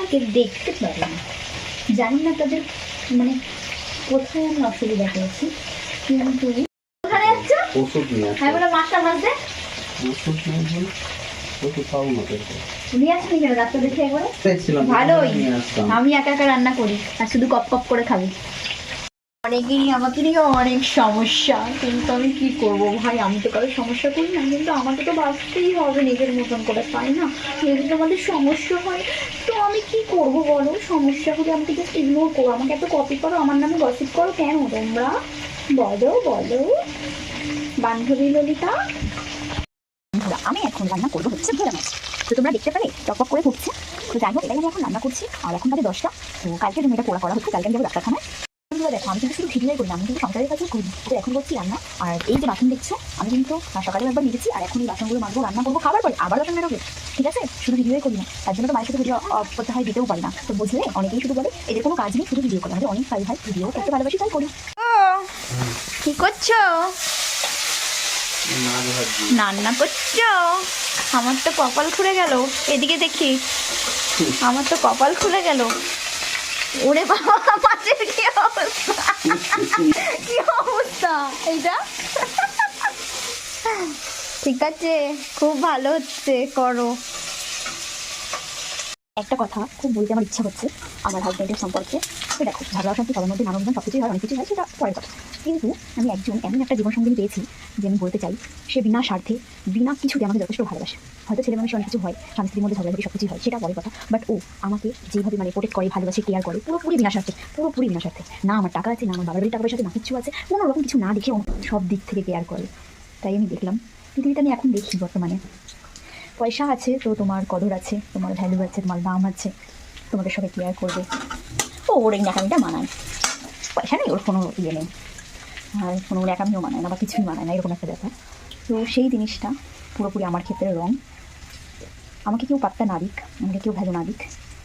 আমাকে দেখতে পারে না। জানি না তাদের মানে কোথায় আমি অসুবিধা করেছি, কিন্তু কোথায় যাচ্ছ? ওষুধ নিয়ে আসো। হ্যাঁ বলে মাছটা মাঝে ওষুধ নিয়ে আসো। ওষুধ পাবো না তো। নিয়ে আসনি কেন? ডাক্তার দেখে একবারে দেখছিলাম ভালোই। নিয়ে আসতাম। আমি একা একা রান্না করি আর শুধু কপ কপ করে খাবি। অনেকেই আমাকে নিয়ে অনেক সমস্যা, কিন্তু আমি কি করবো ভাই, আমি তো কারো সমস্যা করি না, কিন্তু আমাকে তো বাঁচতেই হবে নিজের মতন করে, তাই না? যদি তোমাদের সমস্যা হয় তো আমি কি করবো বলো? সমস্যা হলে আমাকে জাস্ট ইগনোর করো, আমাকে এত কপি করো, আমার নামে গসিপ করো কেন তোমরা? বলো বলো বান্ধবী ললিতা। আমি এখন রান্না করবো হচ্ছে ভেড়া মাছ। তো তোমরা দেখতে পেলে টক করে ফুটছে। তো যাই হোক, এটাই আমি এখন রান্না করছি। আর এখন বাজে 10টা। তো কালকে জন্য এটা করা হচ্ছে, কালকে আমি যাবো ডাক্তারখানায়। দেখো আমি কিন্তু শুধু ভিডিওই করি না, আমি কিন্তু সংসারের কাছেও করি। তো এখন করছি রান্না। আর এই যে বাসন দেখছো, আমি কিন্তু সকালে একবার মেরেছি, আর এখন এই বাসনগুলো মাজবো, রান্না করবো, খাবার পরে আবার বাসন মেরোবে। ঠিক আছে, শুধু ভিডিওই করি না, তার জন্য তো মায়ের সাথে ভিডিও অফ করতে হয়, দিতেও পারি না। তো বুঝলে অনেকেই শুধু বলে এদের কোনো কাজ নেই, শুধু ভিডিও করে। আমাদের অনেক কাজ হয়, ভিডিও করতে ভালোবাসি, তাই করি। কি করছো? রান্না করছো? আমার তো কপাল খুলে গেল, এদিকে দেখি, আমার তো কপাল খুলে গেল। ওরে বাবা, মাছের কি অবস্থা, কি অবস্থা এইটা? ঠিক আছে, খুব ভালো হচ্ছে, করো। একটা কথা খুব বলতে আমার ইচ্ছা হচ্ছে আমার হাজব্যান্ডের সম্পর্কে। তো দেখো, ঝগড়া অশান্তি সবার মধ্যে নানা রকম সব কিছুই হয়, অনেক কিছুই হয়, সেটা পরের কথা। কিন্তু আমি এমন একটা জীবনসঙ্গী পেয়েছি যে আমি বলতে চাই, সে বিনা স্বার্থে বিনা কিছুতে আমাকে যথেষ্ট ভালোবাসে। হয়তো ছেলে মানুষের অনেক কিছু হয়, স্বামী স্ত্রীর মধ্যে ঝগড়াঝাটি সব কিছুই হয়, সেটা পরের কথা। বাট ও আমাকে যেভাবে মানে প্রোটেক্ট করে, ভালোবাসে, কেয়ার করে, পুরোপুরি বিনা স্বার্থে, পুরোপুরি বিনা স্বার্থে। না আমার টাকা আছে, না আমার বাবার বাড়ির টাকা পয়সাতে, না কিছু আছে, কোনো রকম কিছু না দেখে ও সব দিক থেকে কেয়ার করে। তাই আমি দেখলাম পৃথিবীটা আমি এখন দেখি বর্তমানে, পয়সা আছে তো তোমার কদর আছে, তোমার ভ্যালু আছে, তোমার দাম আছে, তোমাকে সবাই কেয়ার করবে। ও ওর এই ন্যাকামিটা মানায়, পয়সা নেই ওর কোনো ইয়ে নেই, আর কোনো ন্যাকামিও মানায় না বা কিছুই মানায় না, এরকম একটা ব্যাপার। তো সেই জিনিসটা পুরোপুরি আমার ক্ষেত্রে রং। আমাকে কেউ পাত্তা না দিক, আমাকে কেউ ভ্যালু না দিক,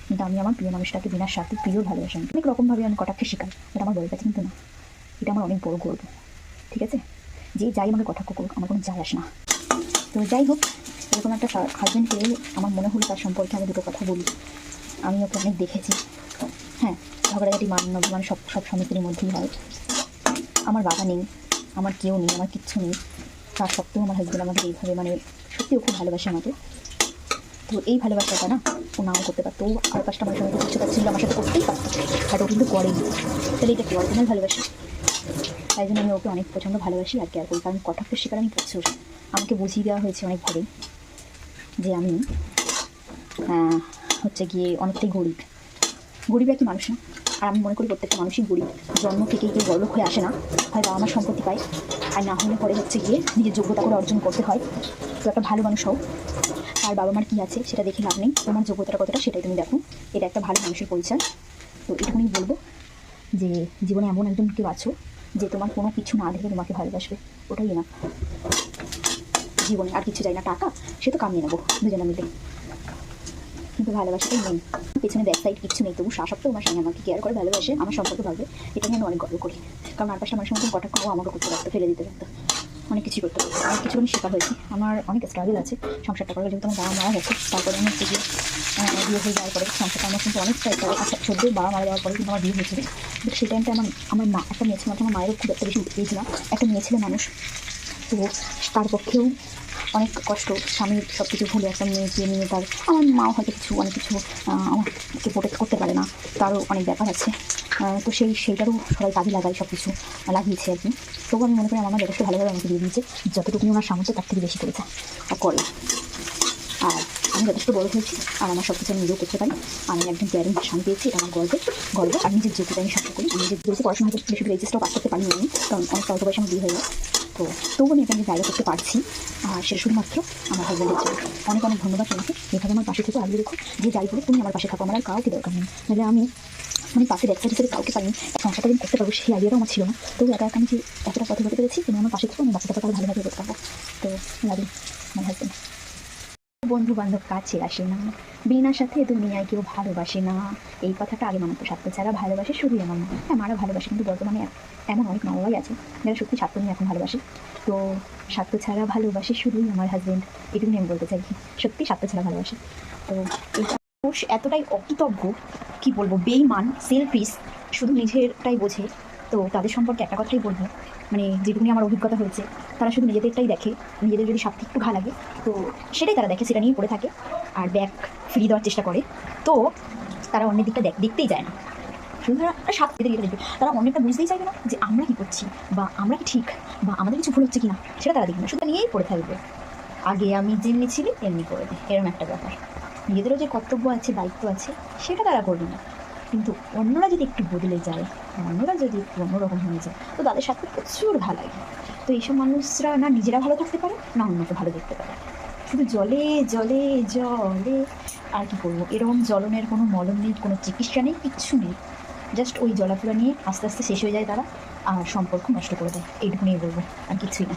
কিন্তু আমি আমার প্রিয় মানুষটাকে বিনা স্বার্থে প্রিয় ভালোবাসি। অনেক রকমভাবে আমি কটাক্ষের শিকার, এটা আমার বড় কাছে কিন্তু না, এটা আমার অনেক বড় গর্ব। ঠিক আছে, যে যাই আমাকে কটাক্ষ করুক, আমার কোনো যায় আসে না। তো যাই হোক, এরকম একটা হাজব্যান্ড পেয়ে আমার মনে হলো তার সম্পর্কে আমি দুটো কথা বলি। আমি ওকে অনেক দেখেছি, হ্যাঁ, ঝগড়াঝাটি মান সব স্বামী স্ত্রীর মধ্যেই হয়। আমার বাবা নেই, আমার কেউ নেই, আমার কিচ্ছু নেই, তার সত্ত্বেও আমার হাজব্যান্ড আমাকে এইভাবে মানে সত্যিও খুব ভালোবাসে আমাকে। তো এই ভালোবাসাটা না ও নাও করতে পারতো, ও আর পাঁচটা মানুষের মধ্যে কিছু ছিল আমার সাথে করতেই পারতো, বাট ও কিন্তু করেনি। তাহলে এটা কি অরিজিনাল ভালোবাসি? তাই জন্য আমি ওকে অনেক প্রচণ্ড ভালোবাসি আর কেয়ার করি, কারণ কটাক্ষের শিকার আমি প্রচুর। আমাকে বুঝিয়ে দেওয়া হয়েছে অনেকভাবেই যে আমি হচ্ছে গিয়ে অনেকটাই গরিব একই মানুষ না। আর আমি মনে করি প্রত্যেকটা মানুষই গরিব, জন্ম থেকেই কেউ বড়লোক হয়ে আসে না, হয় বাবা আমার সম্পত্তি পায়, আর না হলে পরে হচ্ছে গিয়ে নিজের যোগ্যতা করে অর্জন করতে হয়। তো একটা ভালো মানুষ হও, আর বাবা মার কী আছে সেটা দেখে লাভ নেই, তোমার যোগ্যতাটা কতটা সেটাই তুমি দেখো, এটা একটা ভালো মানুষের পরিচয়। তো এটুকুনি বলবো যে জীবনে এমন একজন কেউ আছো যে তোমার কোনো কিছু না দেখে তোমাকে ভালোবাসবে, ওটাই না জীবনে। আর কিছু চাই না, টাকা সে তো কামিয়ে নেবো দুজনে মিলে, কিন্তু ভালোবাসাটাই নেই, পেছনে ব্যাক সাইড কিছু নেই, তবু সত্ত্বেও আমার স্বামী আমাকে কেয়ার করে ভালোবাসে, আমার সম্পর্কে ভাবে, এটা নিয়ে আমি অনেক গর্ব করি। কারণ আর পাঁচটা মানুষের মধ্যে কটাক্ষ আমাকে করতে পারতো, ফেলে দিতে পারতো, অনেক কিছুই করতে পারতো। অনেক কিছু আমি শেখা হয়েছি, আমার অনেক স্ট্রাগল আছে সংসারটা করার, যেহেতু আমার বাবা মারা গেছে, তারপরে আমি হচ্ছে গিয়ে বিয়ে হয়ে যাওয়ার পরে সংসারটা আমার কিন্তু অনেক স্ট্রাইক করে। আচ্ছা, সদ্য বাবা মারা যাওয়ার পরে কিন্তু আমার বিয়ে হয়েছিল, কিন্তু সেই টাইমটা আমার মা একটা মেয়ে ছিল, আমার মায়েরও খুব একটা বেশি উঠতেই না, একটা মেয়ে ছেলে মানুষ, তো তার পক্ষেও অনেক কষ্ট, স্বামীর সব কিছু ভুলে একটা মেয়েকে নিয়ে তার, আমার মাও হয়তো অনেক কিছু আমাকে প্রোটেক্ট করতে পারে না, তারও অনেক ব্যাপার আছে। তো সেইটারও সবাই কাজে লাগাই, সব কিছু লাগিয়েছে আর কি। তবু আমি মনে করি আমার যথেষ্ট ভালোভাবে আমাকে দিয়ে দিয়েছে, যতটুকুনি ওনার সামর্থ্য তার থেকে বেশি করেছে আর করে। আর আমি যথেষ্ট বড় হয়েছি, আর আমার সব কিছু আমি নিজেও করতে পারি, আমি একজন কেয়ারিং স্বামী পেয়েছি, এটা আমার গর্ব। আর নিজের যোগ্যতা আমি সাথে করি, আমি নিজের যেহেতু পড়াশোনা হয়তো বেশি রেজিস্টার পাস করতে পারিনি আমি, কারণ অনেক অল্প বয়সে আমার বিয়ে হয়ে যায়। তো তবুও আমি এখানে জায়গা করতে পারছি, আর সেটা শুধুমাত্র আমার হাজব্যান্ডের জন্য। অনেক অনেক ধন্যবাদ তোমাকে, এভাবে আমার পাশে থেকে আগলে রেখো, যে যাই বলে তুমি আমার পাশে থাকো, আমার আর কাউকে দরকার নেই। নাহলে আমি পাশে ব্যাকসাইড হিসেবে কাউকে পাইনি, সংসারটা দিন করতে পারবো সেই আইডিয়াটাও আমার ছিল না। তবু একা আমি যে এতটা পথে হতে পেরেছি, তুমি আমার পাশে থাকো, আমি বাচ্চাটা তাহলে ভালোভাবে করতে পারবো। তো লাভ আমার হাজব্যান্ড। বন্ধু বান্ধব কাছে আসে না, বিনা সাথে দুনিয়ায় কেউ ভালোবাসে না, এই কথাটা আগে মানতো। স্বার্থ ছাড়া ভালোবাসে শুধুই আমার মা, হ্যাঁ মারা ভালোবাসে, কিন্তু বর্তমানে এমন অনেক মা বাবাই আছে যারা সত্যি স্বার্থ নিয়ে এখন ভালোবাসে। তো স্বার্থ ছাড়া ভালোবাসে শুধুই আমার হাজব্যান্ড, এটুকুনি আমি বলতে চাই, সত্যি স্বার্থ ছাড়া ভালোবাসে। তো মানুষ এতটাই অকৃতজ্ঞ, কি বলবো, বেইমান, সেলফিশ, শুধু নিজেরটাই বোঝে। তো তাদের সম্পর্কে একটা কথাই বলবো, মানে যেটুকুনি আমার অভিজ্ঞতা হয়েছে, তারা শুধু নিজেদেরটাই দেখে। নিজেদের যদি স্বার্থে একটু ঘা লাগে তো সেটাই তারা দেখে, সেটা নিয়েই পড়ে থাকে আর ব্যাক ফিরিয়ে দেওয়ার চেষ্টা করে। তো তারা অন্যের দিকটা দেখতেই যায় না, শুধু তারা স্বার্থে দিকে দেখবে। তারা অন্যটা বুঝতেই চাইবে না যে আমরা কি করছি, বা আমরা কি ঠিক, বা আমাদের কিছু ভুল হচ্ছে কিনা, সেটা তারা দেখবে না, শুধু নিয়েই পড়ে থাকবে। আগে আমি যেমনি ছিলি তেমনি করে দে, এরকম একটা ব্যাপার। নিজেদেরও যে কর্তব্য আছে, দায়িত্ব আছে, সেটা তারা করবে না। কিন্তু অন্যরা যদি একটু বদলে যায়, অন্যরা যদি একটু অন্যরকম হয়ে যায়, তো তাদের সাথে প্রচুর ভালো লাগে। তো এইসব মানুষরা না নিজেরা ভালো থাকতে পারে, না অন্যকে ভালো দেখতে পারে, শুধু জলে জলে জলে। আর কি করবো, এরকম জ্বলনের কোনো মলম নেই, কোনো চিকিৎসা নেই, কিচ্ছু নেই। জাস্ট ওই জলাফুলা নিয়ে আস্তে আস্তে শেষ হয়ে যায় তারা, আর সম্পর্ক নষ্ট করে দেয়। এইটুকুনি বলবো, আর কিছুই না।